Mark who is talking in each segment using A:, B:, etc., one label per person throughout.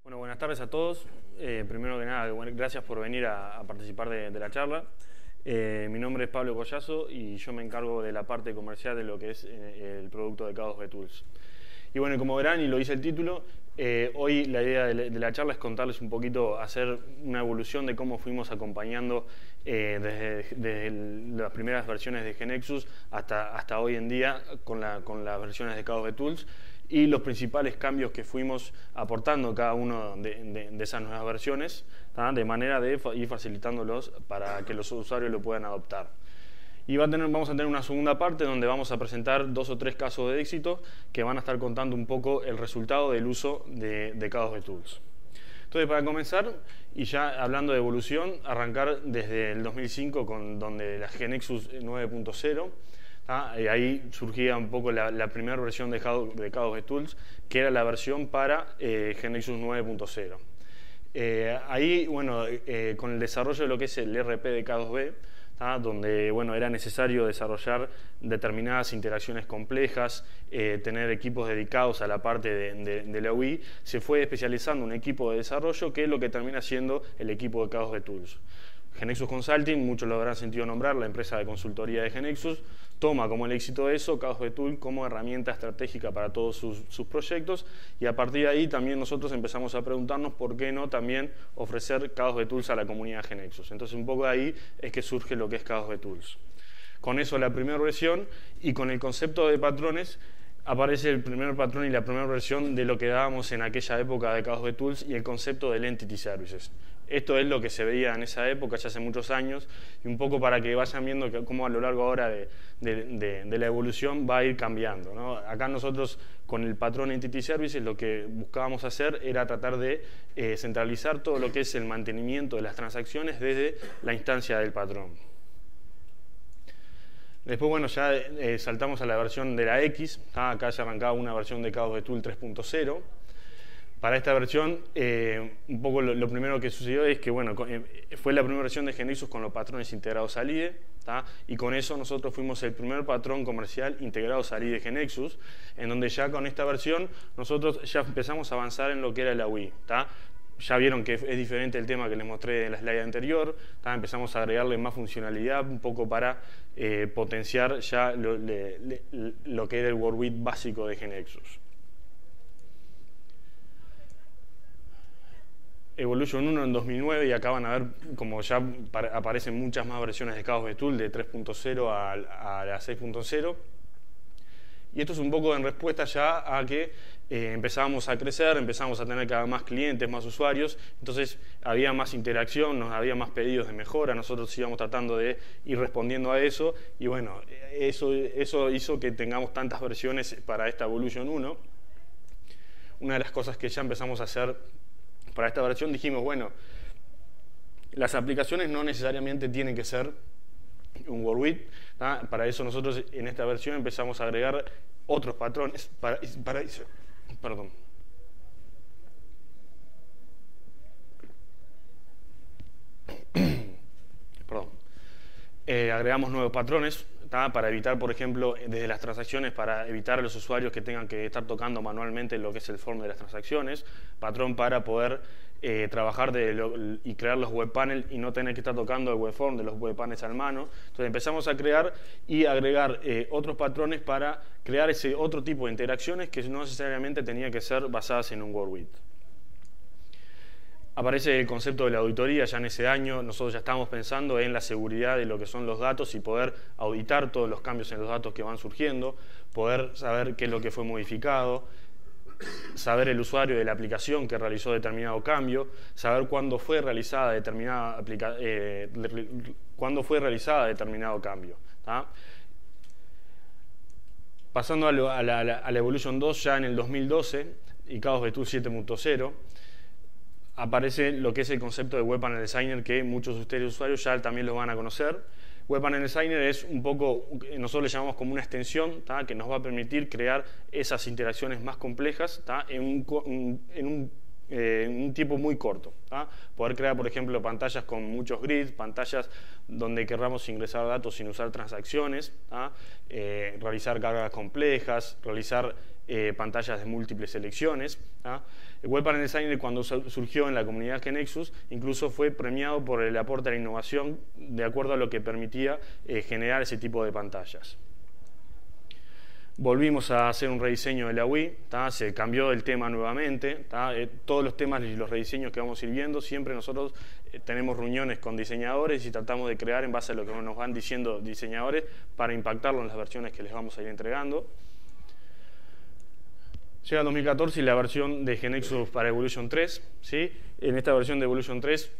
A: Bueno, buenas tardes a todos. Primero que nada, gracias por venir a participar de la charla. Mi nombre es Pablo Collazo y yo me encargo de la parte comercial de lo que es el producto de K2B Tools. Y bueno, como verán, y lo dice el título, hoy la idea de la charla es contarles un poquito, hacer una evolución de cómo fuimos acompañando desde las primeras versiones de GeneXus hasta hoy en día con las versiones de K2B Tools y los principales cambios que fuimos aportando cada una de esas nuevas versiones, de manera de ir facilitándolos para que los usuarios lo puedan adoptar. Y vamos a tener una segunda parte donde vamos a presentar 2 o 3 casos de éxito que van a estar contando un poco el resultado del uso de K2B Tools. Entonces, para comenzar, y ya hablando de evolución, arrancar desde el 2005 donde la GeneXus 9.0, ahí surgía un poco la primera versión de K2B Tools, que era la versión para GeneXus 9.0. Ahí, bueno, con el desarrollo de lo que es el RP de K2B, donde bueno, era necesario desarrollar determinadas interacciones complejas, tener equipos dedicados a la parte de la UI, se fue especializando un equipo de desarrollo que es lo que termina siendo el equipo de K2B Tools. GeneXus Consulting, muchos lo habrán sentido nombrar, la empresa de consultoría de GeneXus, toma como el éxito de eso K2B Tools como herramienta estratégica para todos sus proyectos, y a partir de ahí también nosotros empezamos a preguntarnos por qué no también ofrecer K2B Tools a la comunidad de GeneXus. Entonces un poco de ahí es que surge lo que es K2B Tools. Con eso la primera versión, y con el concepto de patrones aparece el primer patrón y la primera versión de lo que dábamos en aquella época de K2B Tools y el concepto del Entity Services. Esto es lo que se veía en esa época, ya hace muchos años, y un poco para que vayan viendo cómo a lo largo ahora de la evolución va a ir cambiando, ¿no? Acá nosotros con el patrón Entity Services lo que buscábamos hacer era tratar de centralizar todo lo que es el mantenimiento de las transacciones desde la instancia del patrón. Después, bueno, ya saltamos a la versión de la X. Acá ya arrancaba una versión de K2B Tools 3.0. Para esta versión, un poco lo primero que sucedió es que, bueno, fue la primera versión de GeneXus con los patrones integrados al IDE, y con eso nosotros fuimos el primer patrón comercial integrados al IDE de GeneXus, en donde ya con esta versión nosotros ya empezamos a avanzar en lo que era la UI. Ya vieron que es diferente el tema que les mostré en la slide anterior, empezamos a agregarle más funcionalidad, un poco para potenciar ya lo que era el WorldWidth básico de GeneXus. Evolution 1 en 2009, y acá van a ver como ya aparecen muchas más versiones de K2B Tools de 3.0 a la 6.0. Y esto es un poco en respuesta ya a que empezábamos a crecer, empezamos a tener cada vez más clientes, más usuarios, entonces había más interacción, había más pedidos de mejora, nosotros íbamos tratando de ir respondiendo a eso, y bueno, eso hizo que tengamos tantas versiones para esta Evolution 1. Una de las cosas que ya empezamos a hacer para esta versión, dijimos, bueno, las aplicaciones no necesariamente tienen que ser un WorldWidth. Para eso nosotros en esta versión empezamos a agregar otros patrones para eso. Perdón. Perdón. Agregamos nuevos patrones para evitar, por ejemplo, desde las transacciones, para evitar a los usuarios que tengan que estar tocando manualmente lo que es el form de las transacciones, patrón para poder trabajar y crear los web panels y no tener que estar tocando el web form de los web panels a mano. Entonces empezamos a crear y agregar otros patrones para crear ese otro tipo de interacciones que no necesariamente tenía que ser basadas en un WorldWidth. Aparece el concepto de la auditoría. Ya en ese año nosotros ya estábamos pensando en la seguridad de lo que son los datos y poder auditar todos los cambios en los datos que van surgiendo, poder saber qué es lo que fue modificado, saber el usuario de la aplicación que realizó determinado cambio, saber cuándo fue realizada determinado cambio. Pasando a la Evolution 2, ya en el 2012, y K2B Tools 7.0, aparece lo que es el concepto de Web Panel Designer, que muchos de ustedes usuarios ya también lo van a conocer. Web Panel Designer es un poco, nosotros le llamamos como una extensión, que nos va a permitir crear esas interacciones más complejas en un un tiempo muy corto. Poder crear, por ejemplo, pantallas con muchos grids, pantallas donde querramos ingresar datos sin usar transacciones, realizar cargas complejas, realizar pantallas de múltiples selecciones. El Web Panel Designer, cuando surgió en la comunidad GeneXus, incluso fue premiado por el aporte a la innovación de acuerdo a lo que permitía generar ese tipo de pantallas. Volvimos a hacer un rediseño de la UI, se cambió el tema nuevamente, todos los temas y los rediseños que vamos a ir viendo, siempre nosotros tenemos reuniones con diseñadores y tratamos de crear en base a lo que nos van diciendo diseñadores para impactarlo en las versiones que les vamos a ir entregando. Llega el 2014 y la versión de GeneXus para Evolution 3, ¿sí? En esta versión de Evolution 3,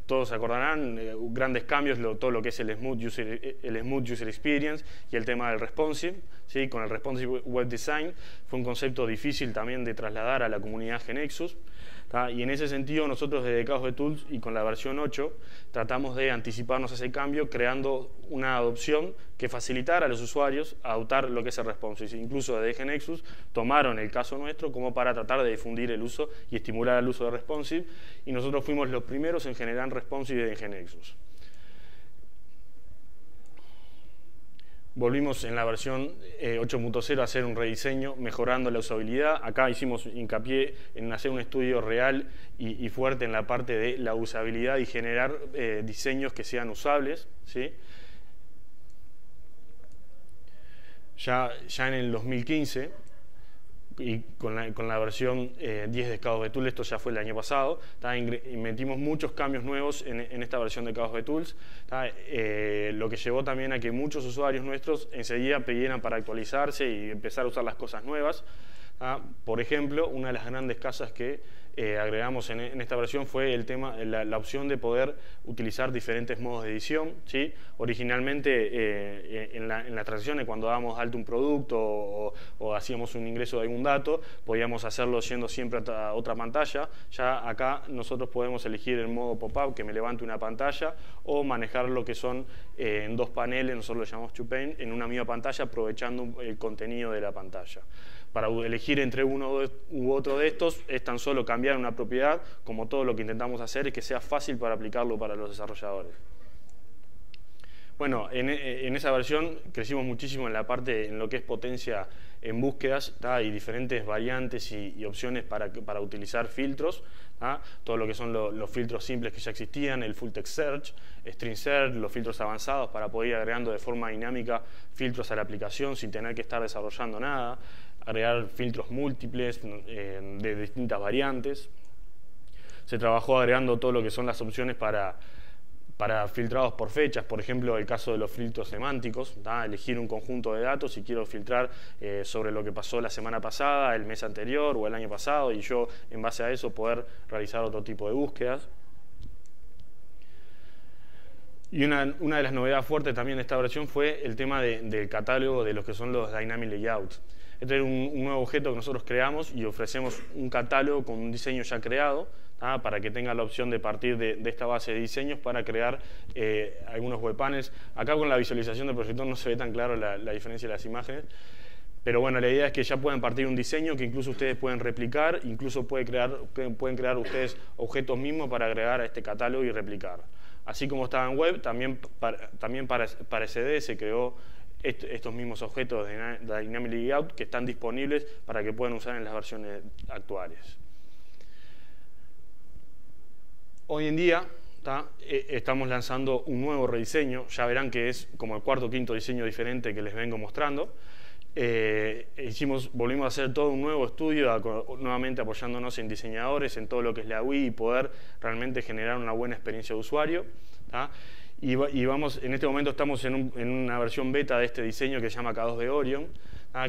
A: todos se acordarán, grandes cambios, todo lo que es el Smooth User Experience y el tema del Responsive, ¿sí? Con el Responsive Web Design fue un concepto difícil también de trasladar a la comunidad GeneXus. Y en ese sentido nosotros desde Chaos Tools y con la versión 8 tratamos de anticiparnos a ese cambio creando una adopción que facilitara a los usuarios adoptar lo que es el Responsive. Incluso desde GeneXus tomaron el caso nuestro como para tratar de difundir el uso y estimular el uso de Responsive, y nosotros fuimos los primeros en generar Responsive en GeneXus. Volvimos en la versión 8.0 a hacer un rediseño mejorando la usabilidad. Acá hicimos hincapié en hacer un estudio real y fuerte en la parte de la usabilidad y generar diseños que sean usables, ¿sí? Ya en el 2015, y con la versión 10 de Chaos Tools, esto ya fue el año pasado, metimos muchos cambios nuevos en esta versión de Chaos Tools, lo que llevó también a que muchos usuarios nuestros enseguida pidieran para actualizarse y empezar a usar las cosas nuevas. Por ejemplo, una de las grandes cosas que agregamos en esta versión fue el tema, la opción de poder utilizar diferentes modos de edición, ¿sí? Originalmente en las transacciones, cuando dábamos alto un producto o hacíamos un ingreso de algún dato, podíamos hacerlo yendo siempre a otra pantalla. Ya acá nosotros podemos elegir el modo pop-up, que me levante una pantalla, o manejar lo que son en dos paneles, nosotros lo llamamos two pane, en una misma pantalla, aprovechando el contenido de la pantalla. Para elegir entre uno u otro de estos es tan solo cambiar una propiedad, como todo lo que intentamos hacer es que sea fácil para aplicarlo para los desarrolladores. Bueno, en esa versión crecimos muchísimo en la parte, en lo que es potencia en búsquedas, y diferentes variantes y opciones para utilizar filtros, todo lo que son los filtros simples que ya existían, el Full Text Search, String Search, los filtros avanzados para poder ir agregando de forma dinámica filtros a la aplicación sin tener que estar desarrollando nada, agregar filtros múltiples de distintas variantes. Se trabajó agregando todo lo que son las opciones para filtrados por fechas, por ejemplo, el caso de los filtros semánticos, elegir un conjunto de datos y quiero filtrar sobre lo que pasó la semana pasada, el mes anterior o el año pasado, y yo en base a eso poder realizar otro tipo de búsquedas. Y una de las novedades fuertes también de esta versión fue el tema del catálogo de los que son los Dynamic Layouts. Este es un nuevo objeto que nosotros creamos y ofrecemos un catálogo con un diseño ya creado, para que tenga la opción de partir de esta base de diseños para crear algunos web panels. Acá con la visualización del proyector no se ve tan claro la diferencia de las imágenes, pero bueno, la idea es que ya pueden partir un diseño que incluso ustedes pueden replicar, incluso pueden crear ustedes objetos mismos para agregar a este catálogo y replicar. Así como estaba en web, también para SD se creó estos mismos objetos de Dynamic Layout que están disponibles para que puedan usar en las versiones actuales. Hoy en día estamos lanzando un nuevo rediseño, ya verán que es como el cuarto o quinto diseño diferente que les vengo mostrando. Volvimos a hacer todo un nuevo estudio, nuevamente apoyándonos en diseñadores, en todo lo que es la UI y poder realmente generar una buena experiencia de usuario. Y en este momento estamos en una versión beta de este diseño que se llama K2B Orion,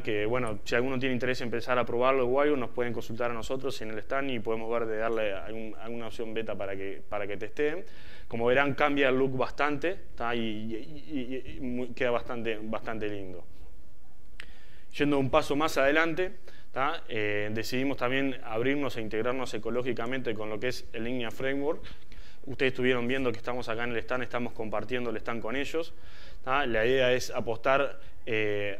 A: que bueno, si alguno tiene interés en empezar a probarlo o algo, nos pueden consultar a nosotros en el stand y podemos ver de darle alguna opción beta para que testeen. Como verán, cambia el look bastante, y queda bastante lindo. Yendo un paso más adelante, decidimos también abrirnos e integrarnos ecológicamente con lo que es el Ignia Framework. Ustedes estuvieron viendo que estamos acá en el stand, estamos compartiendo el stand con ellos. La idea es apostar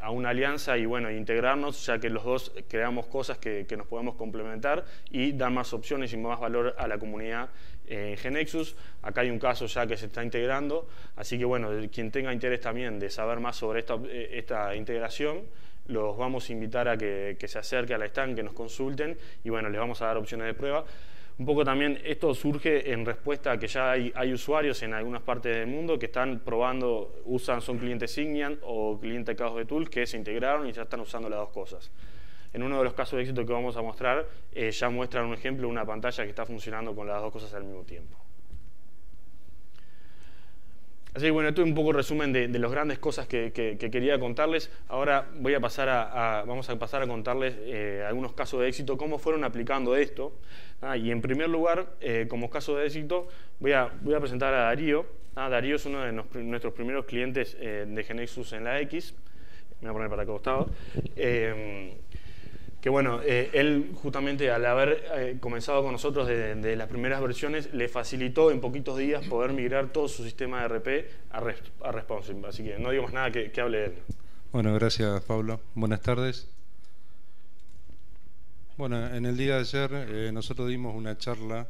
A: a una alianza y bueno, integrarnos, ya que los dos creamos cosas que nos podemos complementar y dar más opciones y más valor a la comunidad en GeneXus. Acá hay un caso ya que se está integrando, así que bueno, quien tenga interés también de saber más sobre esta integración, los vamos a invitar a que se acerque a la stand, que nos consulten y bueno, les vamos a dar opciones de prueba. Un poco también esto surge en respuesta a que ya hay usuarios en algunas partes del mundo que están probando, son clientes Signiant o clientes Chaos Betools que se integraron y ya están usando las dos cosas. En uno de los casos de éxito que vamos a mostrar, ya muestran un ejemplo, una pantalla que está funcionando con las dos cosas al mismo tiempo. Así que bueno, esto es un poco resumen de las grandes cosas que quería contarles. Ahora vamos a pasar a contarles algunos casos de éxito, cómo fueron aplicando esto. Y en primer lugar, como caso de éxito, voy a presentar a Darío. Darío es uno de nuestros primeros clientes de GeneXus en la X. Me voy a poner para acá costado. Que bueno, él justamente al haber comenzado con nosotros de las primeras versiones, le facilitó en poquitos días poder migrar todo su sistema de RP a Responsive. Así que no digo más nada, que hable él.
B: Bueno, gracias Pablo. Buenas tardes. Bueno, en el día de ayer nosotros dimos una charla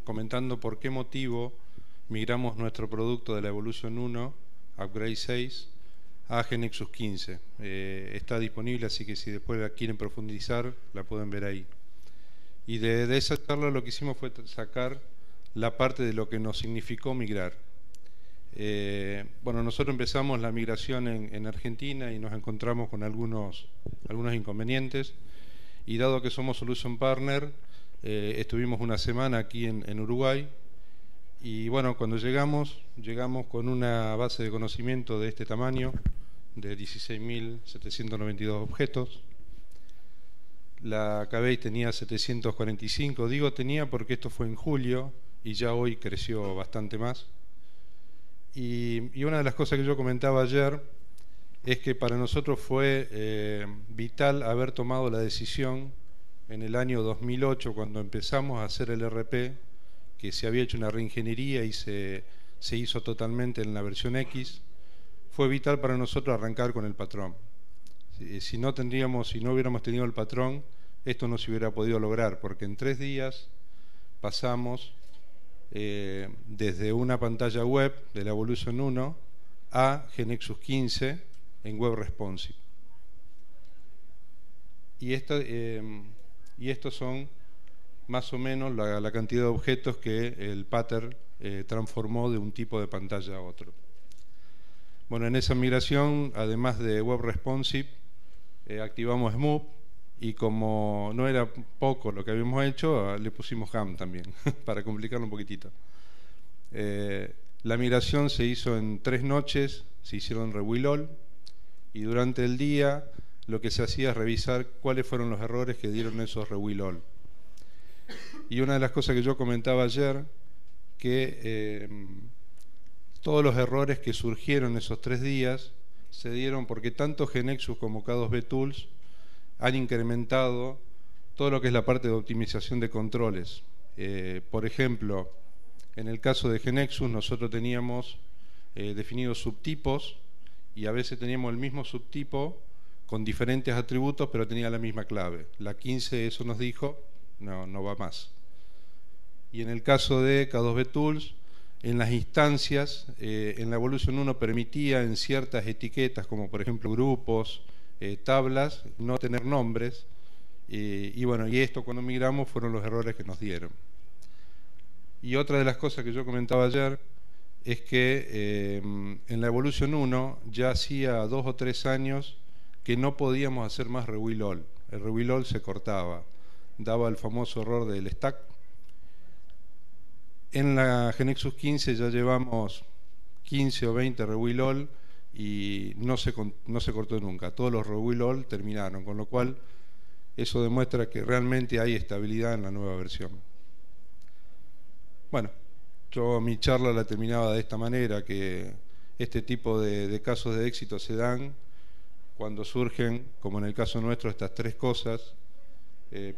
B: comentando por qué motivo migramos nuestro producto de la Evolution 1, Upgrade 6, a GeneXus 15. Está disponible, así que si después la quieren profundizar, la pueden ver ahí. Y de esa charla lo que hicimos fue sacar la parte de lo que nos significó migrar. Bueno, nosotros empezamos la migración en Argentina y nos encontramos con algunos inconvenientes. Y dado que somos Solution Partner, estuvimos una semana aquí en Uruguay. Y bueno, cuando llegamos con una base de conocimiento de este tamaño, de 16.792 objetos. La KBase tenía 745, digo tenía porque esto fue en julio y ya hoy creció bastante más. Y una de las cosas que yo comentaba ayer es que para nosotros fue vital haber tomado la decisión en el año 2008, cuando empezamos a hacer el RP, que se había hecho una reingeniería y se hizo totalmente en la versión X. Fue vital para nosotros arrancar con el patrón. Si no hubiéramos tenido el patrón, esto no se hubiera podido lograr, porque en 3 días pasamos desde una pantalla web de la Evolution 1 a GeneXus 15 en Web Responsive. Y estos son más o menos la cantidad de objetos que el pattern transformó de un tipo de pantalla a otro. Bueno, en esa migración, además de Web Responsive, activamos Smooth y como no era poco lo que habíamos hecho, le pusimos Ham también, para complicarlo un poquitito. La migración se hizo en 3 noches, se hicieron rebuild all y durante el día lo que se hacía es revisar cuáles fueron los errores que dieron esos rebuild all. Y una de las cosas que yo comentaba ayer, que todos los errores que surgieron esos 3 días se dieron porque tanto GeneXus como Chaos Betools han incrementado todo lo que es la parte de optimización de controles. Por ejemplo, en el caso de GeneXus nosotros teníamos definidos subtipos y a veces teníamos el mismo subtipo con diferentes atributos, pero tenía la misma clave. La 15 eso nos dijo, no va más. Y en el caso de Chaos Betools, en las instancias, en la Evolution 1 permitía en ciertas etiquetas, como por ejemplo grupos, tablas, no tener nombres. Y bueno, y esto cuando migramos fueron los errores que nos dieron. Y otra de las cosas que yo comentaba ayer es que en la Evolution 1 ya hacía 2 o 3 años que no podíamos hacer más rebuild all. El rebuild all se cortaba, daba el famoso error del stack. En la GeneXus 15 ya llevamos 15 o 20 rebuild all y no se cortó nunca. Todos los rebuild all terminaron, con lo cual eso demuestra que realmente hay estabilidad en la nueva versión. Bueno, yo mi charla la terminaba de esta manera, que este tipo de casos de éxito se dan cuando surgen, como en el caso nuestro, estas 3 cosas.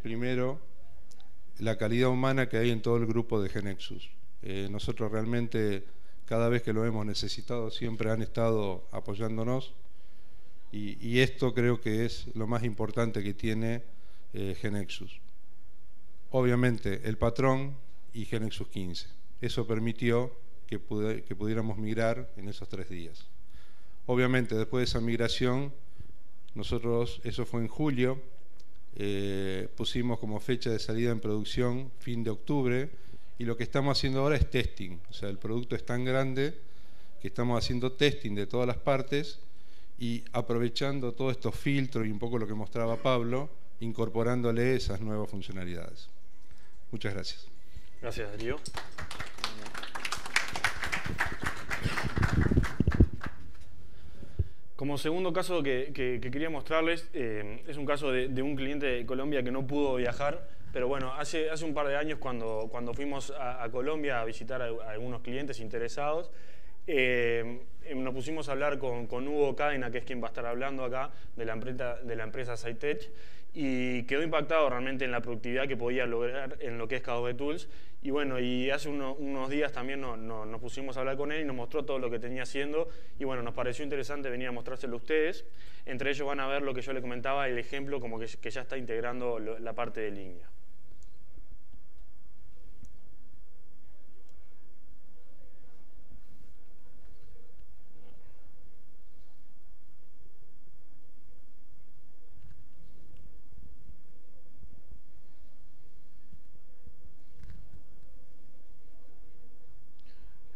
B: Primero, la calidad humana que hay en todo el grupo de GeneXus. Nosotros realmente cada vez que lo hemos necesitado siempre han estado apoyándonos, y esto creo que es lo más importante que tiene GeneXus. Obviamente el patrón y GeneXus 15. Eso permitió que pudiéramos migrar en esos 3 días. Obviamente después de esa migración, nosotros, eso fue en julio, pusimos como fecha de salida en producción fin de octubre, y lo que estamos haciendo ahora es testing. O sea, el producto es tan grande que estamos haciendo testing de todas las partes y aprovechando todos estos filtros y un poco lo que mostraba Pablo, incorporándole esas nuevas funcionalidades. Muchas gracias.
A: Gracias, Darío. Como segundo caso que quería mostrarles, es un caso de un cliente de Colombia que no pudo viajar, pero bueno, hace un par de años cuando fuimos a Colombia a visitar a algunos clientes interesados, nos pusimos a hablar con Hugo Cadena, que es quien va a estar hablando acá, de la empresa Cytech, y quedó impactado realmente en la productividad que podía lograr en lo que es K2B Tools. Y bueno, y hace unos días también nos pusimos a hablar con él y nos mostró todo lo que tenía haciendo, y bueno, nos pareció interesante venir a mostrárselo a ustedes. Entre ellos van a ver lo que yo le comentaba, el ejemplo como que ya está integrando la parte de línea.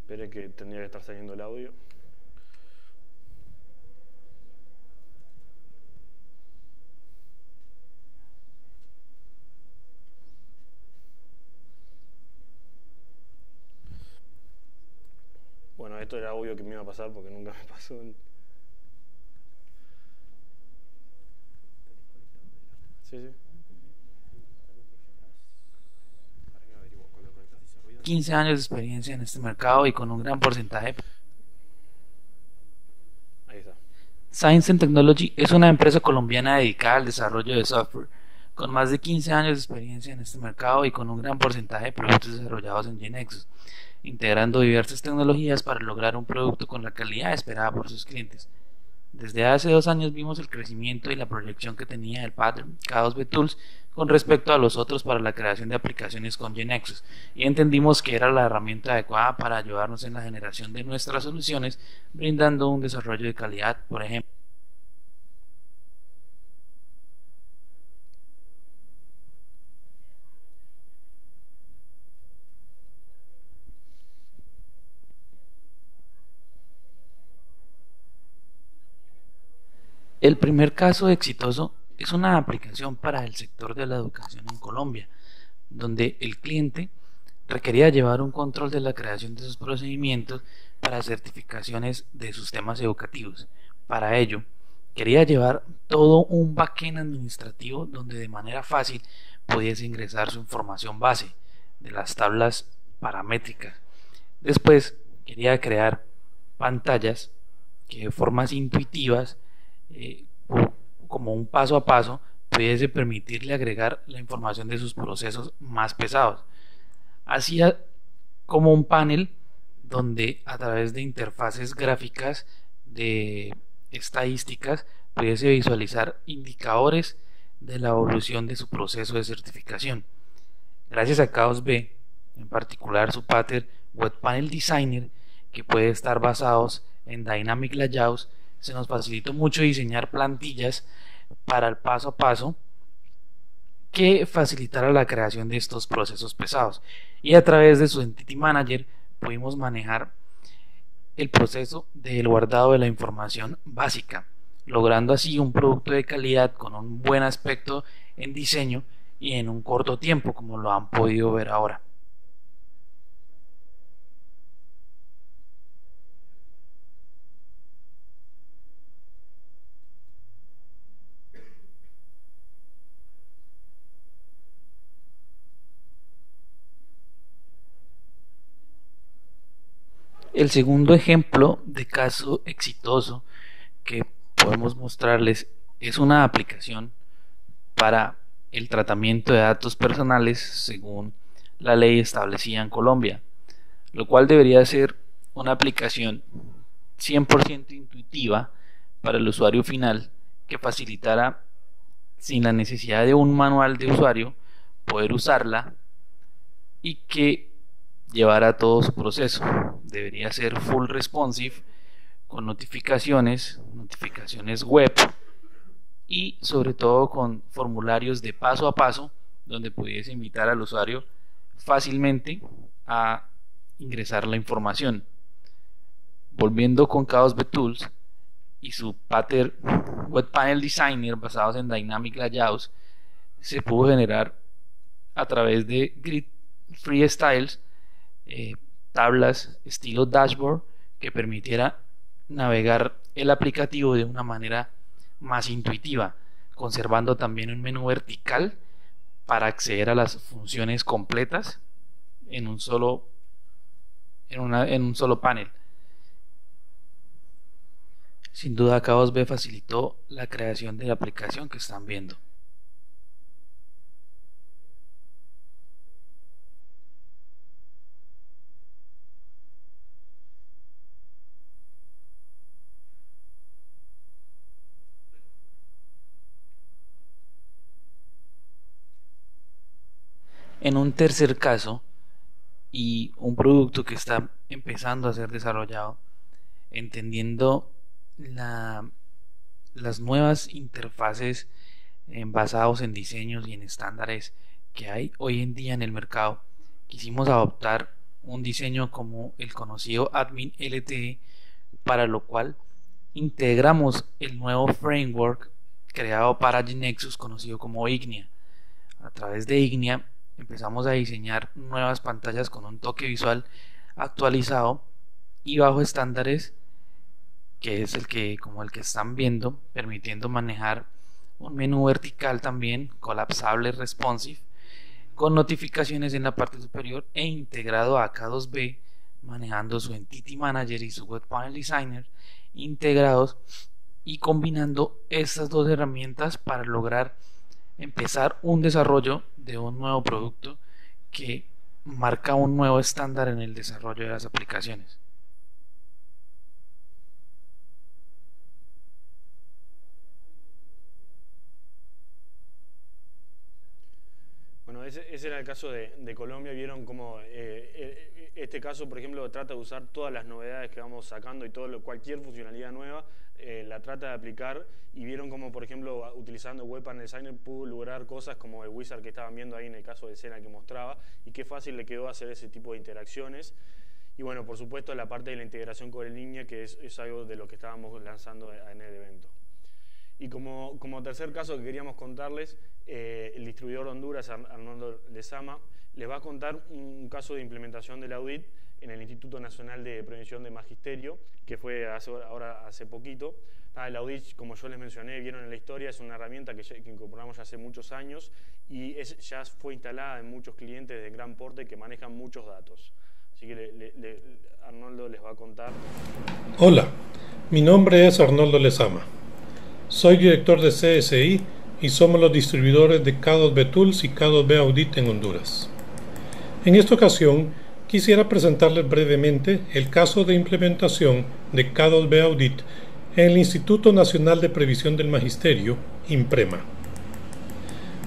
A: Espere que tendría que estar saliendo el audio. Bueno, esto era obvio que me iba a pasar porque nunca me pasó. Sí, sí.
C: 15 años de experiencia en este mercado y con un gran porcentaje.
A: Ahí está.
C: Science and Technology es una empresa colombiana dedicada al desarrollo de software, con más de 15 años de experiencia en este mercado y con un gran porcentaje de productos desarrollados en GeneXus, integrando diversas tecnologías para lograr un producto con la calidad esperada por sus clientes. Desde hace 2 años vimos el crecimiento y la proyección que tenía el pattern K2B Tools con respecto a los otros para la creación de aplicaciones con GeneXus, y entendimos que era la herramienta adecuada para ayudarnos en la generación de nuestras soluciones, brindando un desarrollo de calidad, por ejemplo. El primer caso exitoso es una aplicación para el sector de la educación en Colombia, donde el cliente requería llevar un control de la creación de sus procedimientos para certificaciones de sus temas educativos. Para ello, quería llevar todo un backend administrativo donde de manera fácil pudiese ingresar su información base de las tablas paramétricas. Después, quería crear pantallas que de formas intuitivas, como un paso a paso, pudiese permitirle agregar la información de sus procesos más pesados. Hacía como un panel donde a través de interfaces gráficas de estadísticas pudiese visualizar indicadores de la evolución de su proceso de certificación. Gracias a K2B, en particular su pattern Web Panel Designer, que puede estar basados en Dynamic Layouts, se nos facilitó mucho diseñar plantillas para el paso a paso que facilitara la creación de estos procesos pesados, y a través de su Entity Manager pudimos manejar el proceso del guardado de la información básica, logrando así un producto de calidad con un buen aspecto en diseño y en un corto tiempo, como lo han podido ver ahora. El segundo ejemplo de caso exitoso que podemos mostrarles es una aplicación para el tratamiento de datos personales según la ley establecida en Colombia, lo cual debería ser una aplicación 100% intuitiva para el usuario final que facilitara, sin la necesidad de un manual de usuario, poder usarla y que llevara todo su proceso. Debería ser full responsive, con notificaciones web y sobre todo con formularios de paso a paso donde pudiese invitar al usuario fácilmente a ingresar la información. Volviendo con K2B Tools y su pattern Web Panel Designer basados en Dynamic Layouts, se pudo generar a través de Grid Freestyles tablas estilo dashboard que permitiera navegar el aplicativo de una manera más intuitiva, conservando también un menú vertical para acceder a las funciones completas en un solo panel. Sin duda K2B facilitó la creación de la aplicación que están viendo. En un tercer caso, y un producto que está empezando a ser desarrollado, entendiendo las nuevas interfaces basados en diseños y en estándares que hay hoy en día en el mercado, quisimos adoptar un diseño como el conocido Admin LTE, para lo cual integramos el nuevo framework creado para GeneXus conocido como Ignea. A través de Ignea empezamos a diseñar nuevas pantallas con un toque visual actualizado y bajo estándares, que es como el que están viendo, permitiendo manejar un menú vertical también colapsable responsive con notificaciones en la parte superior e integrado a K2B, manejando su Entity Manager y su Web Panel Designer integrados y combinando estas dos herramientas para lograr empezar un desarrollo de un nuevo producto que marca un nuevo estándar en el desarrollo de las aplicaciones.
A: Bueno, ese era el caso de Colombia. Vieron cómo este caso, por ejemplo, trata de usar todas las novedades que vamos sacando y cualquier funcionalidad nueva la trata de aplicar, y vieron cómo, por ejemplo, utilizando Web Panel Designer pudo lograr cosas como el wizard que estaban viendo ahí en el caso de escena que mostraba, y qué fácil le quedó hacer ese tipo de interacciones. Y bueno, por supuesto, la parte de la integración con el Ignea, que es algo de lo que estábamos lanzando en el evento. Y como tercer caso que queríamos contarles, el distribuidor de Honduras, Arnoldo Lezama, les va a contar un caso de implementación del audit en el Instituto Nacional de Prevención de Magisterio, que fue hace poquito. El audit, como yo les mencioné, vieron en la historia, es una herramienta que incorporamos ya hace muchos años y ya fue instalada en muchos clientes de gran porte que manejan muchos datos. Así que Arnoldo les va a contar.
D: Hola, mi nombre es Arnoldo Lezama. Soy director de CSI y somos los distribuidores de K2B Tools y K2B Audit en Honduras. En esta ocasión quisiera presentarles brevemente el caso de implementación de K2B Audit en el Instituto Nacional de Previsión del Magisterio, INPREMA.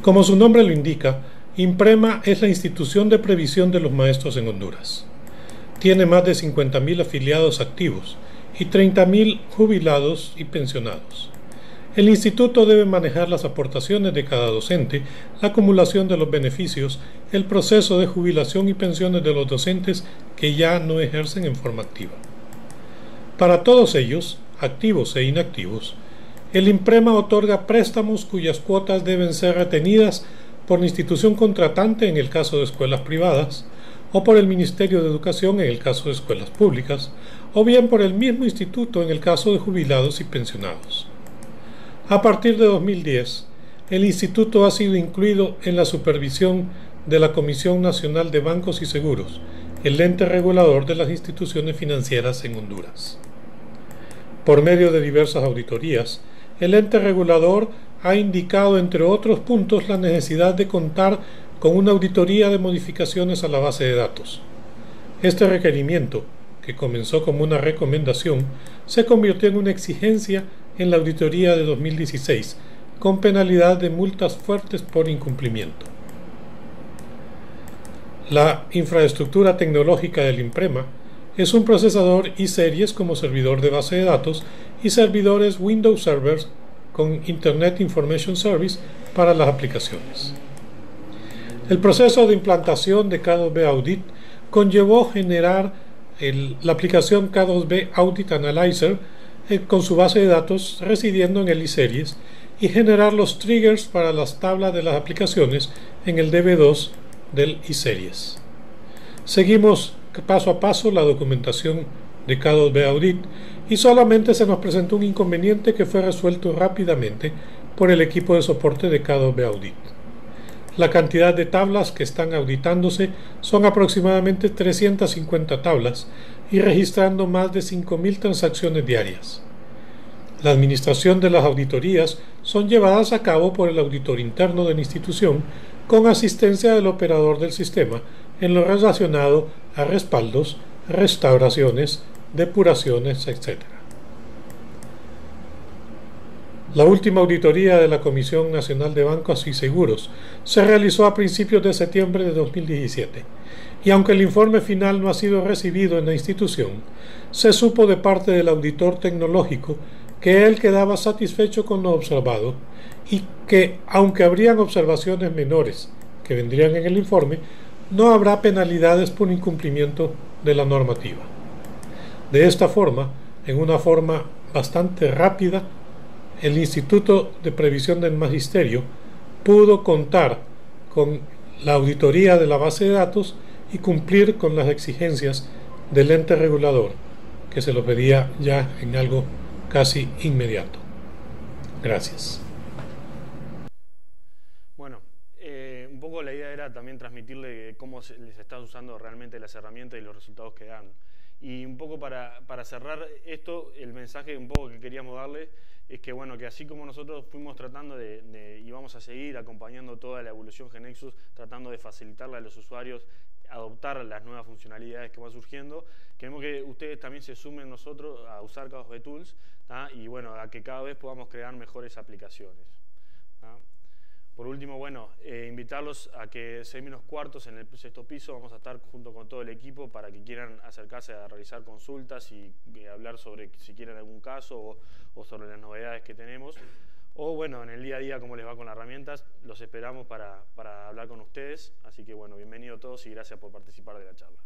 D: Como su nombre lo indica, INPREMA es la institución de previsión de los maestros en Honduras. Tiene más de 50.000 afiliados activos y 30.000 jubilados y pensionados. El instituto debe manejar las aportaciones de cada docente, la acumulación de los beneficios, el proceso de jubilación y pensiones de los docentes que ya no ejercen en forma activa. Para todos ellos, activos e inactivos, el INPREMA otorga préstamos cuyas cuotas deben ser retenidas por la institución contratante en el caso de escuelas privadas, o por el Ministerio de Educación en el caso de escuelas públicas, o bien por el mismo instituto en el caso de jubilados y pensionados. A partir de 2010, el instituto ha sido incluido en la supervisión de la Comisión Nacional de Bancos y Seguros, el ente regulador de las instituciones financieras en Honduras. Por medio de diversas auditorías, el ente regulador ha indicado, entre otros puntos, la necesidad de contar con una auditoría de modificaciones a la base de datos. Este requerimiento, que que comenzó como una recomendación, se convirtió en una exigencia en la auditoría de 2016, con penalidad de multas fuertes por incumplimiento. La infraestructura tecnológica del INPREMA es un procesador iSeries como servidor de base de datos y servidores Windows Servers con Internet Information Service para las aplicaciones. El proceso de implantación de K2B Audit conllevó generar la aplicación K2B Audit Analyzer con su base de datos residiendo en el iSeries y generar los triggers para las tablas de las aplicaciones en el DB2 del iSeries. Seguimos paso a paso la documentación de K2B Audit y solamente se nos presentó un inconveniente que fue resuelto rápidamente por el equipo de soporte de K2B Audit. La cantidad de tablas que están auditándose son aproximadamente 350 tablas y registrando más de 5.000 transacciones diarias. La administración de las auditorías son llevadas a cabo por el auditor interno de la institución con asistencia del operador del sistema en lo relacionado a respaldos, restauraciones, depuraciones, etc. La última auditoría de la Comisión Nacional de Bancos y Seguros se realizó a principios de septiembre de 2017 y aunque el informe final no ha sido recibido en la institución, se supo de parte del auditor tecnológico que él quedaba satisfecho con lo observado y que, aunque habrían observaciones menores que vendrían en el informe, no habrá penalidades por incumplimiento de la normativa. De esta forma, en una forma bastante rápida, el Instituto de Previsión del Magisterio pudo contar con la auditoría de la base de datos y cumplir con las exigencias del ente regulador, que se lo pedía ya en algo casi inmediato. Gracias.
A: Bueno, un poco la idea era también transmitirle cómo les están usando realmente las herramientas y los resultados que dan. Y un poco para cerrar esto, el mensaje un poco que queríamos darle es que, bueno, que así como nosotros fuimos tratando y vamos a seguir acompañando toda la evolución GeneXus, tratando de facilitarle a los usuarios adoptar las nuevas funcionalidades que van surgiendo, queremos que ustedes también se sumen nosotros a usar K2B Tools, y bueno, a que cada vez podamos crear mejores aplicaciones. Por último, bueno, invitarlos a que 6:15 en el sexto piso vamos a estar junto con todo el equipo para que quieran acercarse a realizar consultas y hablar sobre si quieren algún caso o sobre las novedades que tenemos. O bueno, en el día a día cómo les va con las herramientas, los esperamos para hablar con ustedes. Así que bueno, bienvenidos todos y gracias por participar de la charla.